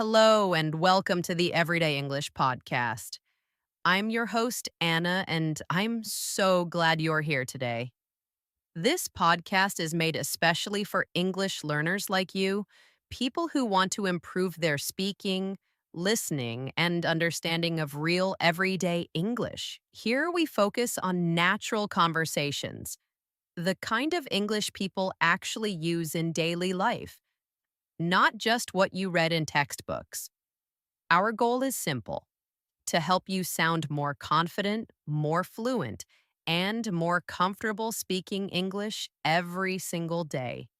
Hello, and welcome to the Everyday English Podcast. I'm your host, Anna, and I'm so glad you're here today. This podcast is made especially for English learners like you, people who want to improve their speaking, listening, and understanding of real everyday English. Here we focus on natural conversations, the kind of English people actually use in daily life, not just what you read in textbooks. Our goal is simple: to help you sound more confident, more fluent, and more comfortable speaking English every single day.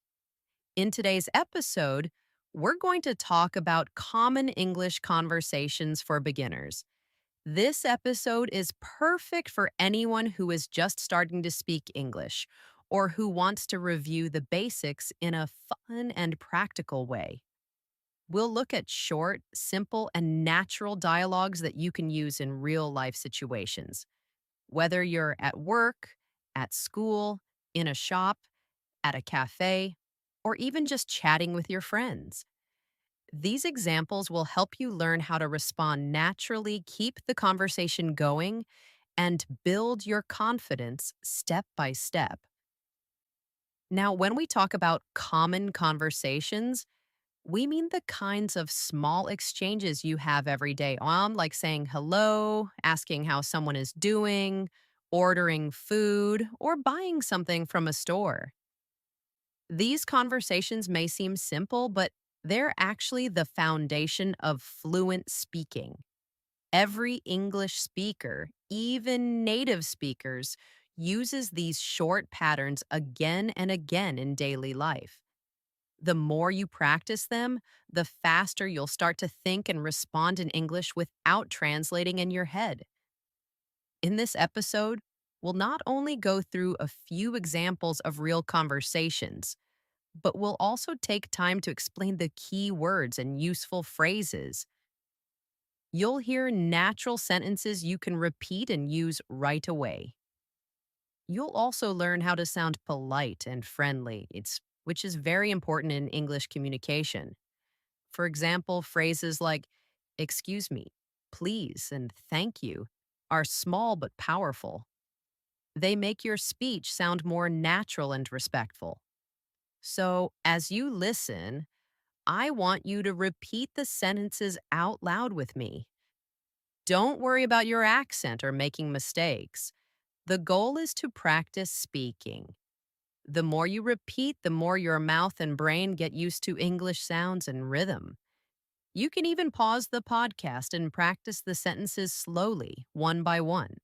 In today's episode, we're going to talk about common English conversations for beginners. This episode is perfect for anyone who is just starting to speak English or who wants to review the basics in a fun and practical way. We'll look at short, simple, and natural dialogues that you can use in real life situations. Whether you're at work, at school, in a shop, at a cafe, or even just chatting with your friends. These examples will help you learn how to respond naturally, keep the conversation going, and build your confidence step by step. Now, when we talk about common conversations, we mean the kinds of small exchanges you have every day like saying hello, asking how someone is doing, ordering food, or buying something from a store. These conversations may seem simple, but they're actually the foundation of fluent speaking. Every English speaker, even native speakers, uses these short patterns again and again in daily life. The more you practice them, the faster you'll start to think and respond in English without translating in your head. In this episode, we'll not only go through a few examples of real conversations, but we'll also take time to explain the key words and useful phrases. You'll hear natural sentences you can repeat and use right away. You'll also learn how to sound polite and friendly, which is very important in English communication. For example, phrases like, excuse me, please, and thank you are small but powerful. They make your speech sound more natural and respectful. So, as you listen, I want you to repeat the sentences out loud with me. Don't worry about your accent or making mistakes. The goal is to practice speaking. The more you repeat, the more your mouth and brain get used to English sounds and rhythm. You can even pause the podcast and practice the sentences slowly, one by one.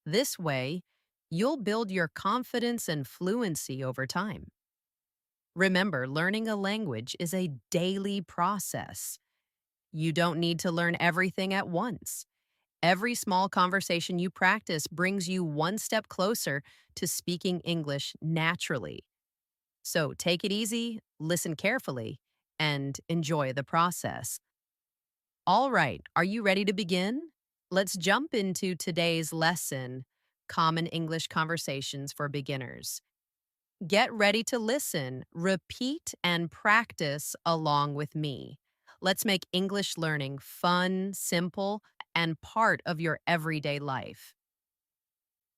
This way, you'll build your confidence and fluency over time. Remember, learning a language is a daily process. You don't need to learn everything at once. Every small conversation you practice brings you one step closer to speaking English naturally. So take it easy, listen carefully, and enjoy the process. All right, are you ready to begin? Let's jump into today's lesson: Common English Conversations for Beginners. Get ready to listen, repeat, and practice along with me. Let's make English learning fun, simple, and part of your everyday life.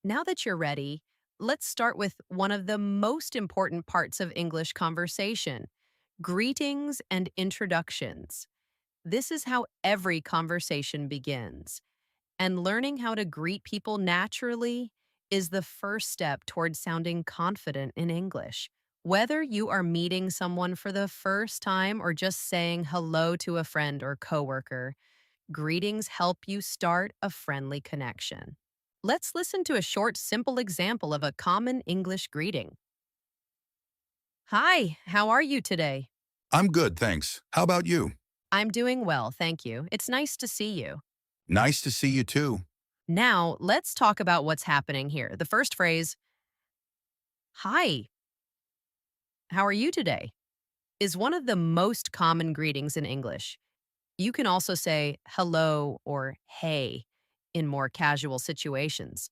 Now that you're ready, let's start with one of the most important parts of English conversation: greetings and introductions. This is how every conversation begins. And learning how to greet people naturally is the first step towards sounding confident in English. Whether you are meeting someone for the first time or just saying hello to a friend or coworker, greetings help you start a friendly connection. Let's listen to a short, simple example of a common English greeting. Hi, how are you today? I'm good, thanks. How about you? I'm doing well, thank you. It's nice to see you. Nice to see you too. Now, let's talk about what's happening here. The first phrase, hi, how are you today, is one of the most common greetings in English. You can also say hello or hey in more casual situations.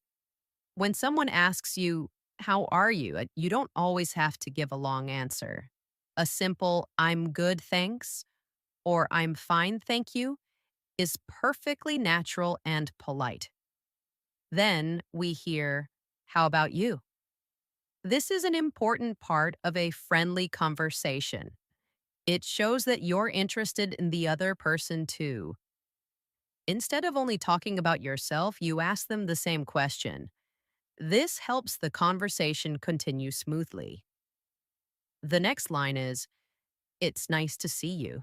When someone asks you, how are you? You don't always have to give a long answer. A simple, I'm good, thanks, or I'm fine, thank you, is perfectly natural and polite. Then we hear, how about you? This is an important part of a friendly conversation. It shows that you're interested in the other person too. Instead of only talking about yourself, you ask them the same question. This helps the conversation continue smoothly. The next line is, it's nice to see you.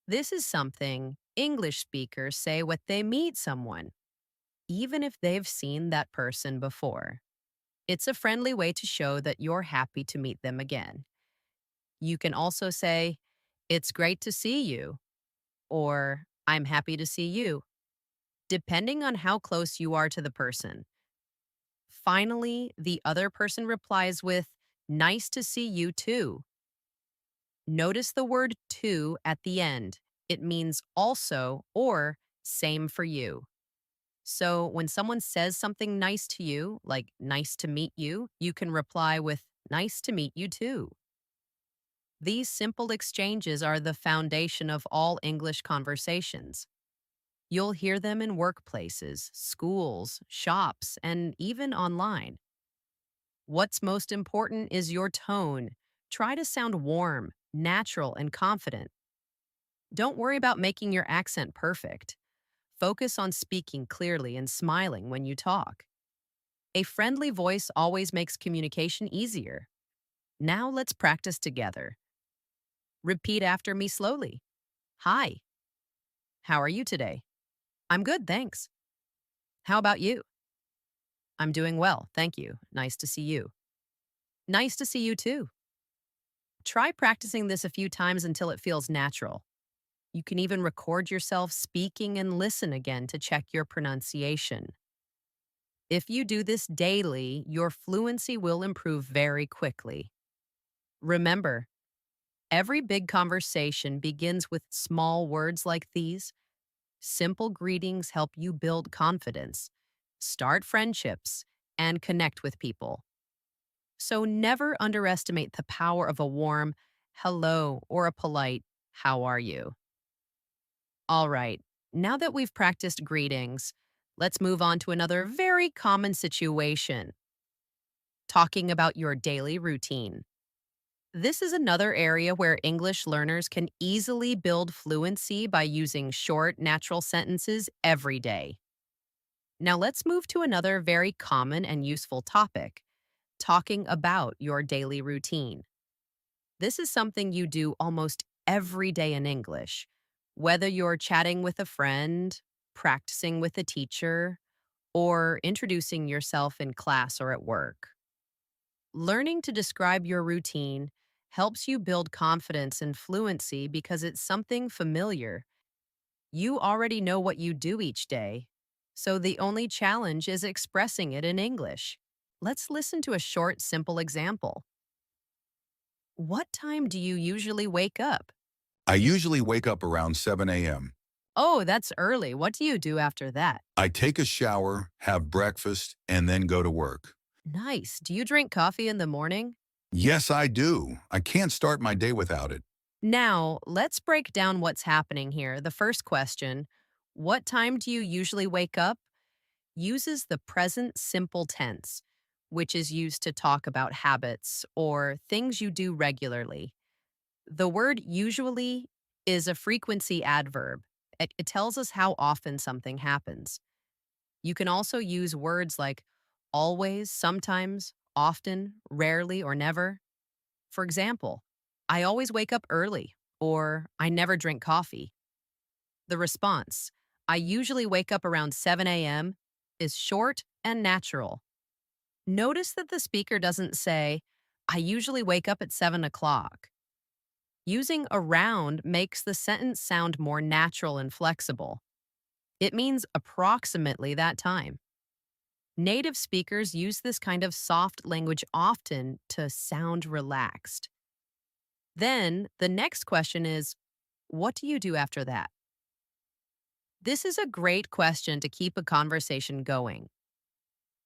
This is something English speakers say when they meet someone, even if they've seen that person before. It's a friendly way to show that you're happy to meet them again. You can also say, it's great to see you, or I'm happy to see you, depending on how close you are to the person. Finally, the other person replies with, nice to see you too. Notice the word to at the end. It means also or same for you. So when someone says something nice to you, like nice to meet you can reply with nice to meet you too. These simple exchanges are the foundation of all English conversations. You'll hear them in workplaces, schools, shops, and even online. What's most important is your tone. Try to sound warm, natural, and confident. Don't worry about making your accent perfect. Focus on speaking clearly and smiling when you talk. A friendly voice always makes communication easier. Now let's practice together. Repeat after me slowly. Hi, how are you today? I'm good, thanks. How about you? I'm doing well, thank you. Nice to see you. Nice to see you too. Try practicing this a few times until it feels natural. You can even record yourself speaking and listen again to check your pronunciation. If you do this daily, your fluency will improve very quickly. Remember, every big conversation begins with small words like these. Simple greetings help you build confidence, start friendships, and connect with people. So never underestimate the power of a warm hello or a polite how are you. All right, now that we've practiced greetings, let's move on to another very common situation, talking about your daily routine. This is another area where English learners can easily build fluency by using short, natural sentences every day. Now let's move to another very common and useful topic, talking about your daily routine. This is something you do almost every day in English, whether you're chatting with a friend, practicing with a teacher, or introducing yourself in class or at work. Learning to describe your routine helps you build confidence and fluency because it's something familiar. You already know what you do each day, so the only challenge is expressing it in English. Let's listen to a short, simple example. What time do you usually wake up? I usually wake up around 7 a.m. Oh, that's early. What do you do after that? I take a shower, have breakfast, and then go to work. Nice. Do you drink coffee in the morning? Yes, I do. I can't start my day without it. Now, let's break down what's happening here. The first question, what time do you usually wake up? Uses the present simple tense, which is used to talk about habits or things you do regularly. The word usually is a frequency adverb. It tells us how often something happens. You can also use words like always, sometimes, often, rarely, or never. For example, I always wake up early, or I never drink coffee. The response, I usually wake up around 7 a.m., is short and natural. Notice that the speaker doesn't say, I usually wake up at 7 o'clock. Using around makes the sentence sound more natural and flexible. It means approximately that time. Native speakers use this kind of soft language often to sound relaxed. Then the next question is, what do you do after that? This is a great question to keep a conversation going.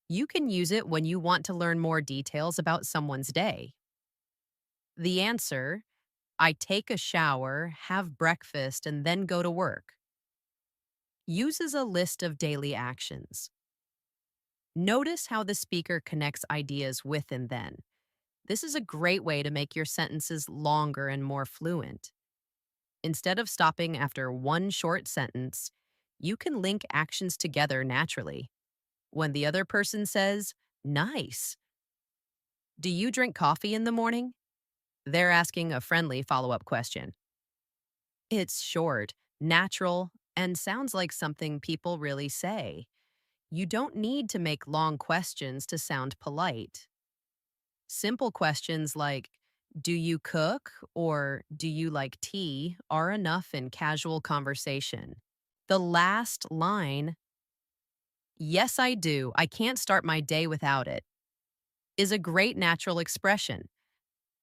You can use it when you want to learn more details about someone's day. The answer, I take a shower, have breakfast, and then go to work. Uses a list of daily actions. Notice how the speaker connects ideas with and then. This is a great way to make your sentences longer and more fluent. Instead of stopping after one short sentence, you can link actions together naturally. When the other person says, "Nice. Do you drink coffee in the morning?" They're asking a friendly follow up question. It's short, natural, and sounds like something people really say. You don't need to make long questions to sound polite. Simple questions like, "Do you cook?" or "Do you like tea?" are enough in casual conversation. The last line, "Yes, I do. I can't start my day without it," is a great natural expression.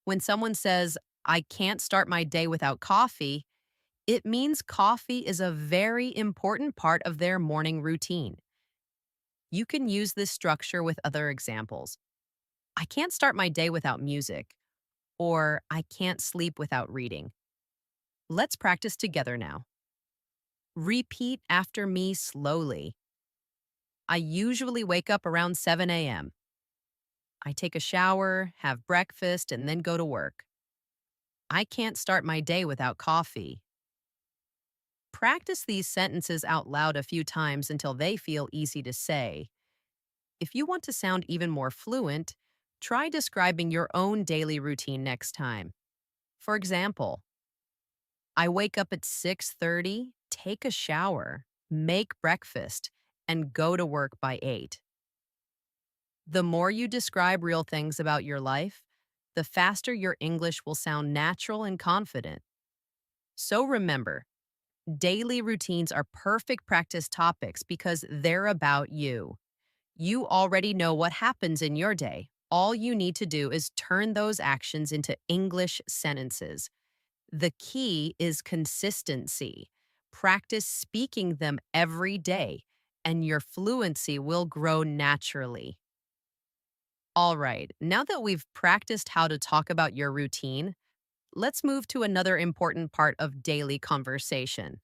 When someone says, "I can't start my day without coffee," it means coffee is a very important part of their morning routine. You can use this structure with other examples. "I can't start my day without music," or "I can't sleep without reading." Let's practice together now. Repeat after me slowly. I usually wake up around 7 a.m. I take a shower, have breakfast, and then go to work. I can't start my day without coffee. Practice these sentences out loud a few times until they feel easy to say. If you want to sound even more fluent, try describing your own daily routine next time. For example, I wake up at 6:30, take a shower, make breakfast, and go to work by 8. The more you describe real things about your life, the faster your English will sound natural and confident. So remember, daily routines are perfect practice topics because they're about you. You already know what happens in your day. All you need to do is turn those actions into English sentences. The key is consistency. Practice speaking them every day, and your fluency will grow naturally. All right, now that we've practiced how to talk about your routine, let's move to another important part of daily conversation: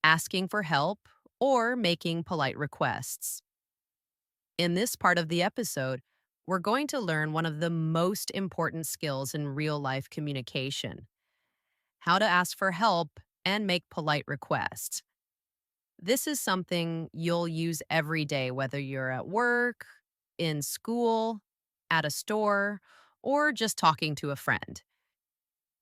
asking for help or making polite requests. In this part of the episode, we're going to learn one of the most important skills in real life communication: how to ask for help and make polite requests. This is something you'll use every day, whether you're at work, in school, at a store, or just talking to a friend.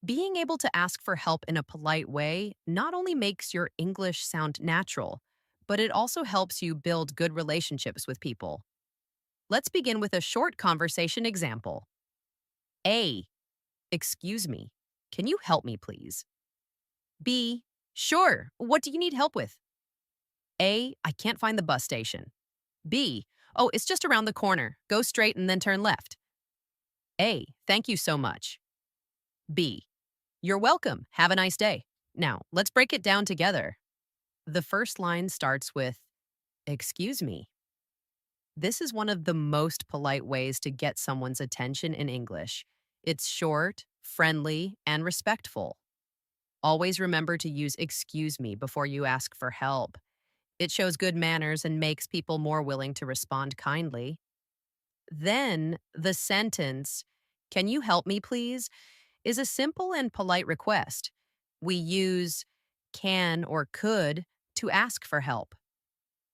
Being able to ask for help in a polite way not only makes your English sound natural, but it also helps you build good relationships with people. Let's begin with a short conversation example. A. Excuse me. Can you help me, please? B. Sure. What do you need help with? A. I can't find the bus station. B. Oh, it's just around the corner. Go straight and then turn left. A. Thank you so much. B. You're welcome. Have a nice day. Now, let's break it down together. The first line starts with, "Excuse me." This is one of the most polite ways to get someone's attention in English. It's short, friendly, and respectful. Always remember to use "excuse me" before you ask for help. It shows good manners and makes people more willing to respond kindly. Then, the sentence, "Can you help me, please?" is a simple and polite request. We use can or could to ask for help.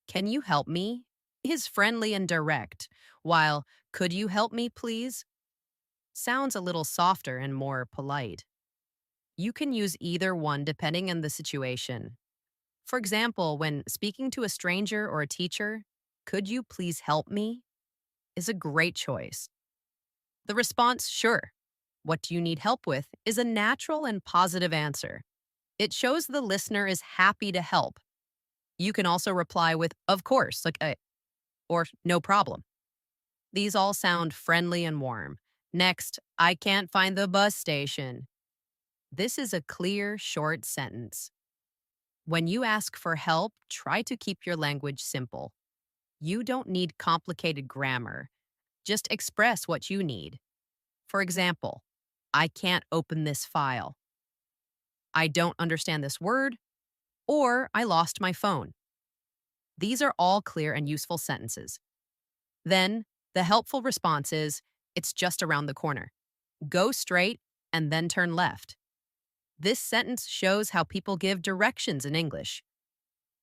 "Can you help me?" is friendly and direct, while "could you help me, please?" sounds a little softer and more polite. You can use either one depending on the situation. For example, when speaking to a stranger or a teacher, "Could you please help me?" is a great choice. The response, "Sure. What do you need help with?" is a natural and positive answer. It shows the listener is happy to help. You can also reply with "of course," or "no problem." These all sound friendly and warm. Next, "I can't find the bus station." This is a clear, short sentence. When you ask for help, try to keep your language simple. You don't need complicated grammar. Just express what you need. For example, "I can't open this file." I don't understand this word, or I lost my phone. These are all clear and useful sentences. Then, the helpful response is, it's just around the corner. Go straight and then turn left. This sentence shows how people give directions in English.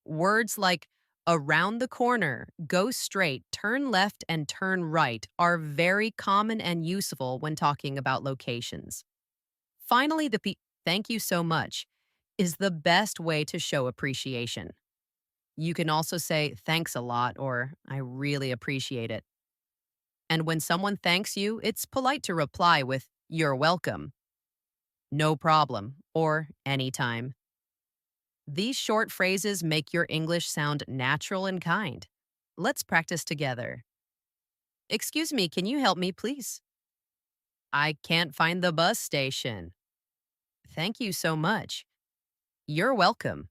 Words like around the corner, go straight, turn left, and turn right are very common and useful when talking about locations. Finally, thank you so much is the best way to show appreciation. You can also say thanks a lot or I really appreciate it. And when someone thanks you, it's polite to reply with you're welcome, no problem, or anytime. These short phrases make your English sound natural and kind. Let's practice together. Excuse me, can you help me, please? I can't find the bus station. Thank you so much. You're welcome.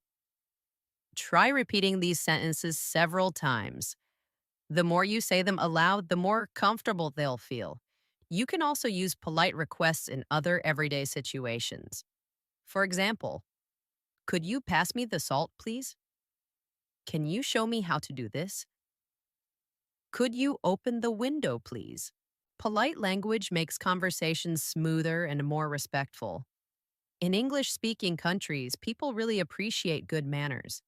Try repeating these sentences several times. The more you say them aloud, the more comfortable they'll feel. You can also use polite requests in other everyday situations. For example, could you pass me the salt, please? Can you show me how to do this? Could you open the window, please? Polite language makes conversations smoother and more respectful. In English speaking countries, people really appreciate good manners.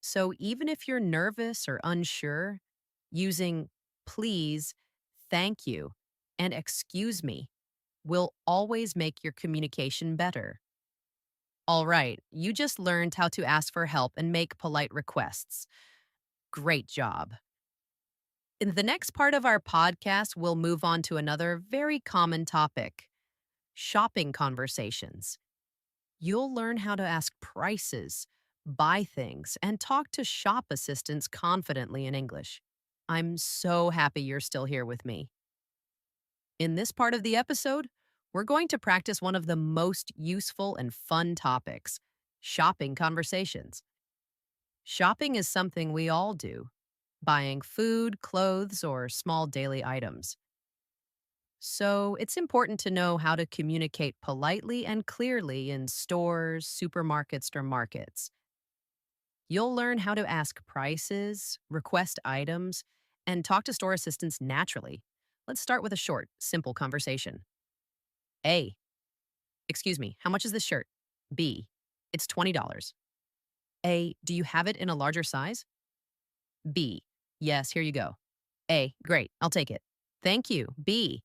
So even if you're nervous or unsure, using please, thank you, and excuse me will always make your communication better. All right, you just learned how to ask for help and make polite requests. Great job. In the next part of our podcast, we'll move on to another very common topic: shopping conversations. You'll learn how to ask prices, buy things, and talk to shop assistants confidently in English. I'm so happy you're still here with me. In this part of the episode, we're going to practice one of the most useful and fun topics: shopping conversations. Shopping is something we all do, buying food, clothes, or small daily items. So it's important to know how to communicate politely and clearly in stores, supermarkets, or markets. You'll learn how to ask prices, request items, and talk to store assistants naturally. Let's start with a short, simple conversation. A. Excuse me, how much is this shirt? B. It's $20. A. Do you have it in a larger size? B. Yes, here you go. A. Great, I'll take it. Thank you. B.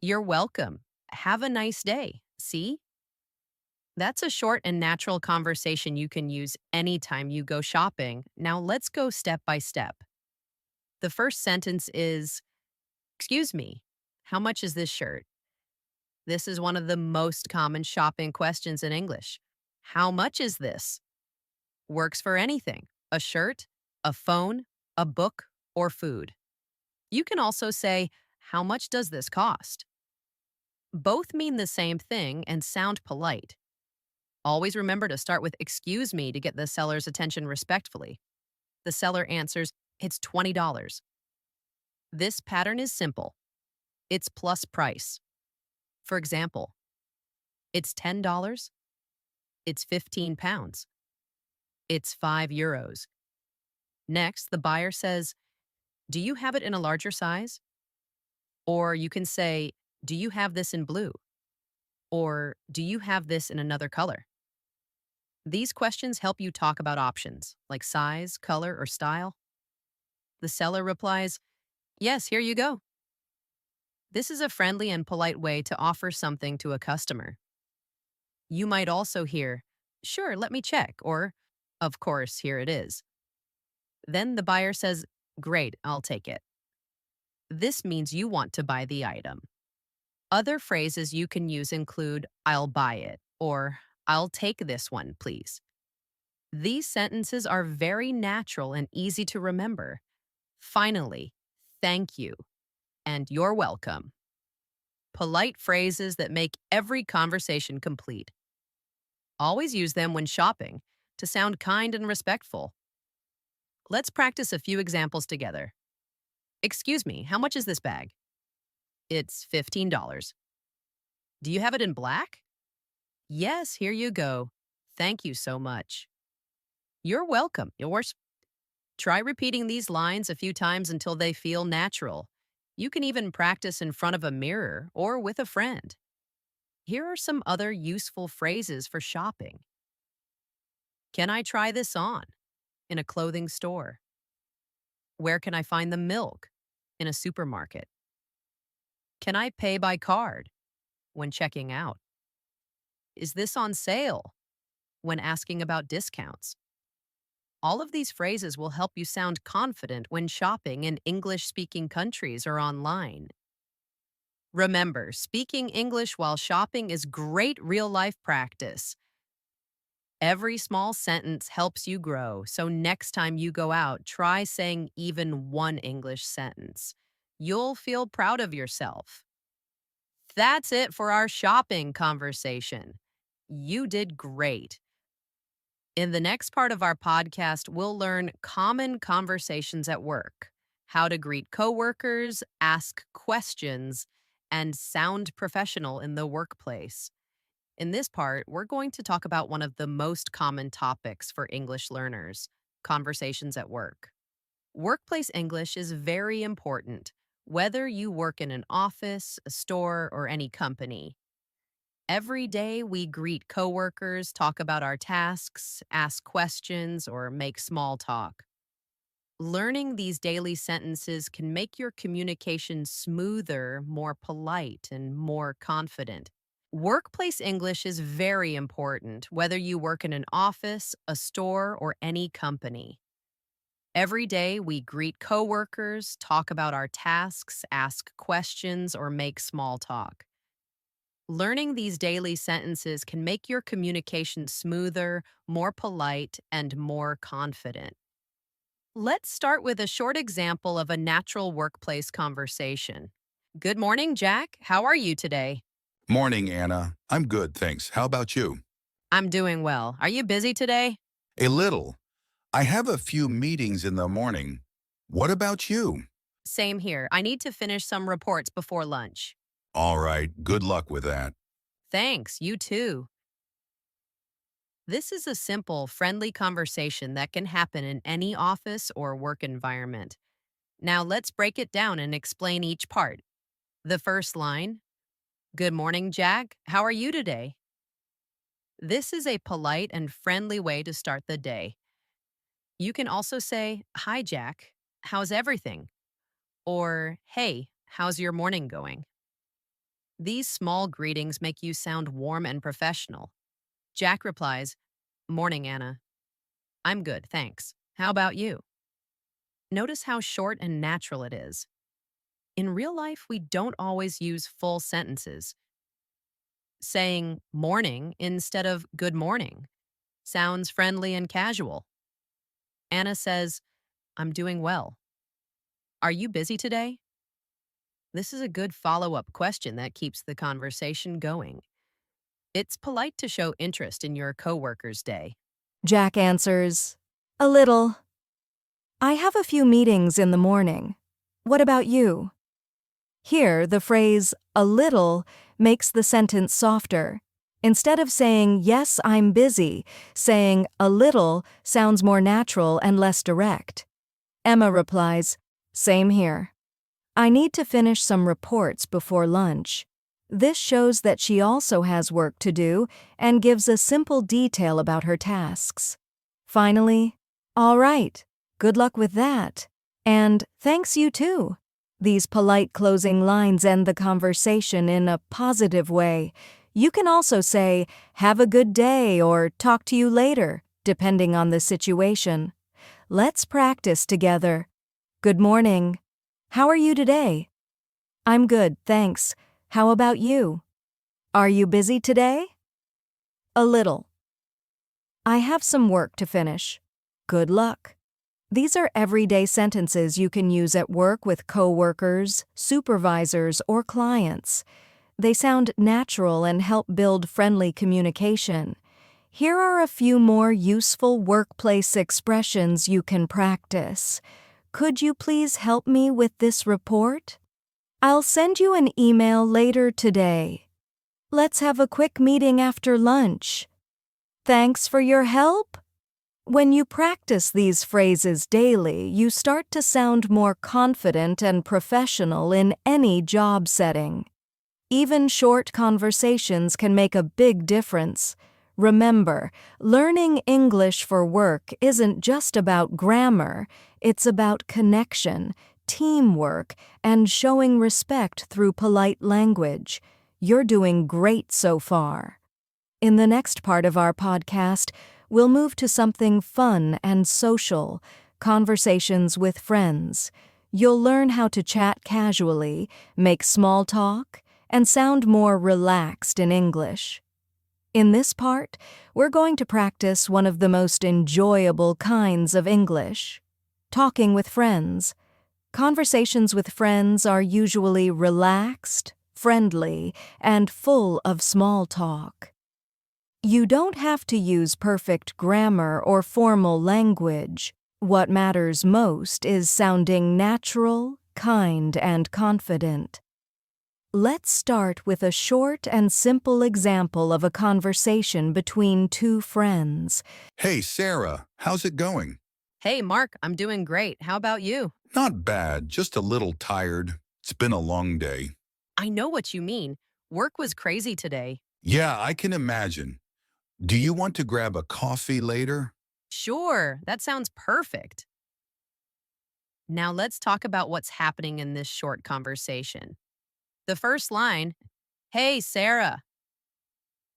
You're welcome. Have a nice day. See? That's a short and natural conversation you can use anytime you go shopping. Now let's go step by step. The first sentence is, excuse me, how much is this shirt? This is one of the most common shopping questions in English. How much is this? Works for anything: a shirt, a phone, a book, or food. You can also say, how much does this cost? Both mean the same thing and sound polite. Always remember to start with excuse me to get the seller's attention respectfully. The seller answers, it's $20. This pattern is simple. It's plus price. For example, it's $10, it's 15 pounds, it's €5. Next, the buyer says, do you have it in a larger size? Or you can say, do you have this in blue? Or do you have this in another color? These questions help you talk about options like size, color, or style. The seller replies, yes, here you go. This is a friendly and polite way to offer something to a customer. You might also hear, sure, let me check, or of course, here it is. Then the buyer says, great, I'll take it. This means you want to buy the item. Other phrases you can use include, I'll buy it, or I'll take this one, please. These sentences are very natural and easy to remember. Finally, thank you and you're welcome. Polite phrases that make every conversation complete. Always use them when shopping to sound kind and respectful. Let's practice a few examples together. Excuse me, how much is this bag? It's $15. Do you have it in black? Yes, here you go. Thank you so much. You're welcome. Yours. Try repeating these lines a few times until they feel natural. You can even practice in front of a mirror or with a friend. Here are some other useful phrases for shopping. Can I try this on? In a clothing store. Where can I find the milk? In a supermarket. Can I pay by card? When checking out. Is this on sale? When asking about discounts. All of these phrases will help you sound confident when shopping in English speaking countries or online. Remember, speaking English while shopping is great real life practice. Every small sentence helps you grow, so next time you go out, try saying even one English sentence. You'll feel proud of yourself. That's it for our shopping conversation. You did great. In the next part of our podcast, we'll learn common conversations at work, how to greet coworkers, ask questions, and sound professional in the workplace. In this part, we're going to talk about one of the most common topics for English learners, conversations at work. Workplace English is very important, whether you work in an office, a store, or any company. Every day, we greet coworkers, talk about our tasks, ask questions, or make small talk. Learning these daily sentences can make your communication smoother, more polite, and more confident. Workplace English is very important, whether you work in an office, a store, or any company. Every day, we greet coworkers, talk about our tasks, ask questions, or make small talk. Learning these daily sentences can make your communication smoother, more polite, and more confident. Let's start with a short example of a natural workplace conversation. Good morning, Jack. How are you today? Morning, Anna. I'm good, thanks. How about you? I'm doing well. Are you busy today? A little. I have a few meetings in the morning. What about you? Same here. I need to finish some reports before lunch. All right, good luck with that. Thanks, you too. This is a simple, friendly conversation that can happen in any office or work environment. Now let's break it down and explain each part. The first line, Good morning, Jack. How are you today? This is a polite and friendly way to start the day. You can also say, Hi, Jack. How's everything? Or, Hey, how's your morning going? These small greetings make you sound warm and professional. Jack replies, Morning, Anna. I'm good, thanks. How about you? Notice how short and natural it is. In real life, we don't always use full sentences. Saying morning instead of good morning sounds friendly and casual. Anna says, I'm doing well. Are you busy today? This is a good follow up question that keeps the conversation going. It's polite to show interest in your coworker's day. Jack answers, A little. I have a few meetings in the morning. What about you? Here, the phrase, a little, makes the sentence softer. Instead of saying, yes, I'm busy, saying, a little sounds more natural and less direct. Emma replies, Same here. I need to finish some reports before lunch. This shows that she also has work to do and gives a simple detail about her tasks. Finally, all right, good luck with that. And thanks you too. These polite closing lines end the conversation in a positive way. You can also say, have a good day or talk to you later, depending on the situation. Let's practice together. Good morning. How are you today? I'm good, thanks. How about you? Are you busy today? A little. I have some work to finish. Good luck. These are everyday sentences you can use at work with coworkers, supervisors, or clients. They sound natural and help build friendly communication. Here are a few more useful workplace expressions you can practice. Could you please help me with this report? I'll send you an email later today. Let's have a quick meeting after lunch. Thanks for your help. When you practice these phrases daily, you start to sound more confident and professional in any job setting. Even short conversations can make a big difference. Remember, learning English for work isn't just about grammar, it's about connection, teamwork, and showing respect through polite language. You're doing great so far. In the next part of our podcast, we'll move to something fun and social, conversations with friends. You'll learn how to chat casually, make small talk, and sound more relaxed in English. In this part, we're going to practice one of the most enjoyable kinds of English, talking with friends. Conversations with friends are usually relaxed, friendly, and full of small talk. You don't have to use perfect grammar or formal language. What matters most is sounding natural, kind, and confident. Let's start with a short and simple example of a conversation between two friends. Hey, Sarah, how's it going? Hey, Mark, I'm doing great. How about you? Not bad, just a little tired. It's been a long day. I know what you mean. Work was crazy today. Yeah, I can imagine. Do you want to grab a coffee later? Sure, that sounds perfect. Now let's talk about what's happening in this short conversation. The first line, Hey, Sarah,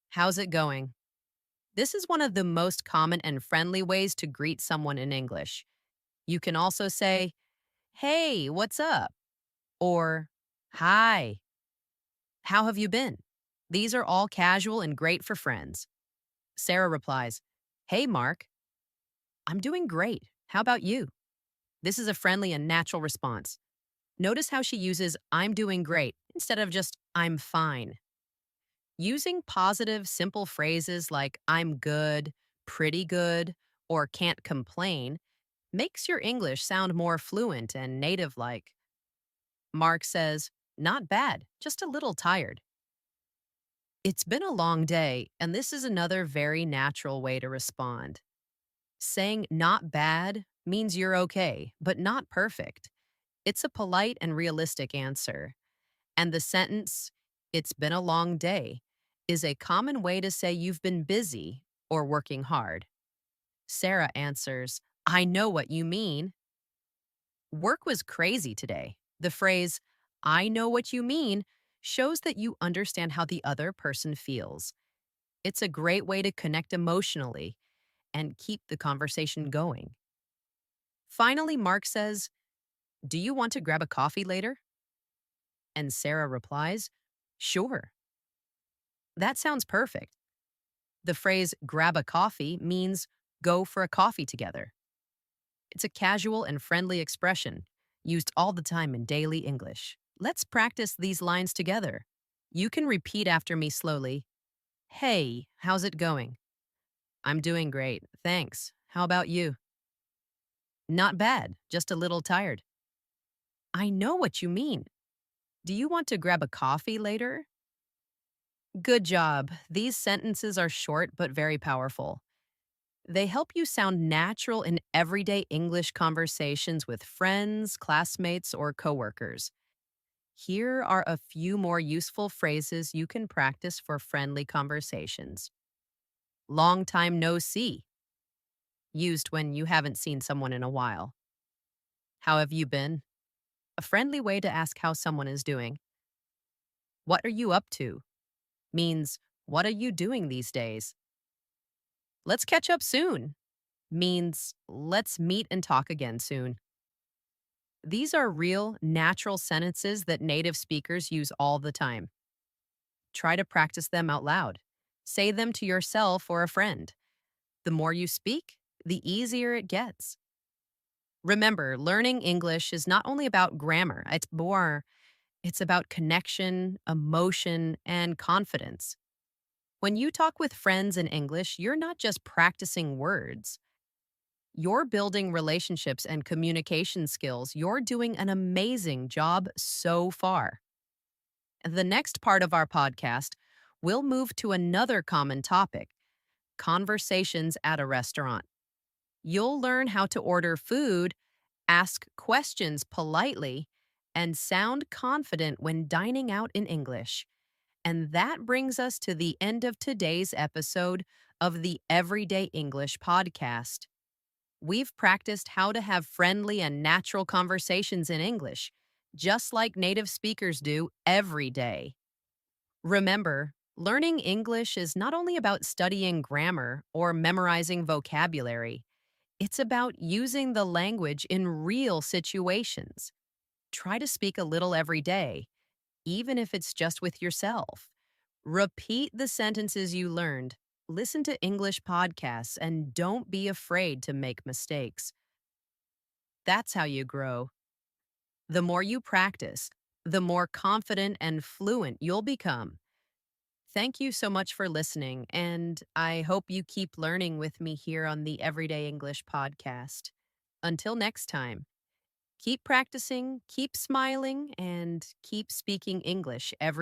how's it going? This is one of the most common and friendly ways to greet someone in English. You can also say, Hey, what's up? Or, Hi, how have you been? These are all casual and great for friends. Sarah replies, Hey, Mark, I'm doing great. How about you? This is a friendly and natural response. Notice how she uses I'm doing great instead of just I'm fine. Using positive, simple phrases like I'm good, pretty good, or can't complain makes your English sound more fluent and native like. Mark says, Not bad, just a little tired. It's been a long day, and this is another very natural way to respond. Saying not bad means you're okay, but not perfect. It's a polite and realistic answer. And the sentence, It's been a long day, is a common way to say you've been busy or working hard. Sarah answers, I know what you mean. Work was crazy today. The phrase, I know what you mean, shows that you understand how the other person feels. It's a great way to connect emotionally and keep the conversation going. Finally, Mark says, Do you want to grab a coffee later? And Sarah replies, Sure. That sounds perfect. The phrase grab a coffee means go for a coffee together. It's a casual and friendly expression used all the time in daily English. Let's practice these lines together. You can repeat after me slowly. Hey, how's it going? I'm doing great, thanks. How about you? Not bad, just a little tired. I know what you mean. Do you want to grab a coffee later? Good job. These sentences are short but very powerful. They help you sound natural in everyday English conversations with friends, classmates, or coworkers. Here are a few more useful phrases you can practice for friendly conversations. Long time no see, used when you haven't seen someone in a while. How have you been? A friendly way to ask how someone is doing. What are you up to? Means, what are you doing these days? Let's catch up soon. Means, let's meet and talk again soon. These are real, natural sentences that native speakers use all the time. Try to practice them out loud. Say them to yourself or a friend. The more you speak, the easier it gets. Remember, learning English is not only about grammar, it's about connection, emotion, and confidence. When you talk with friends in English, you're not just practicing words. You're building relationships and communication skills. You're doing an amazing job so far. The next part of our podcast, we'll move to another common topic: conversations at a restaurant. You'll learn how to order food, ask questions politely, and sound confident when dining out in English. And that brings us to the end of today's episode of the Everyday English podcast. We've practiced how to have friendly and natural conversations in English, just like native speakers do every day. Remember, learning English is not only about studying grammar or memorizing vocabulary, it's about using the language in real situations. Try to speak a little every day, even if it's just with yourself. Repeat the sentences you learned, listen to English podcasts, and don't be afraid to make mistakes. That's how you grow. The more you practice, the more confident and fluent you'll become. Thank you so much for listening, and I hope you keep learning with me here on the Everyday English podcast. Until next time, keep practicing, keep smiling, and keep speaking English every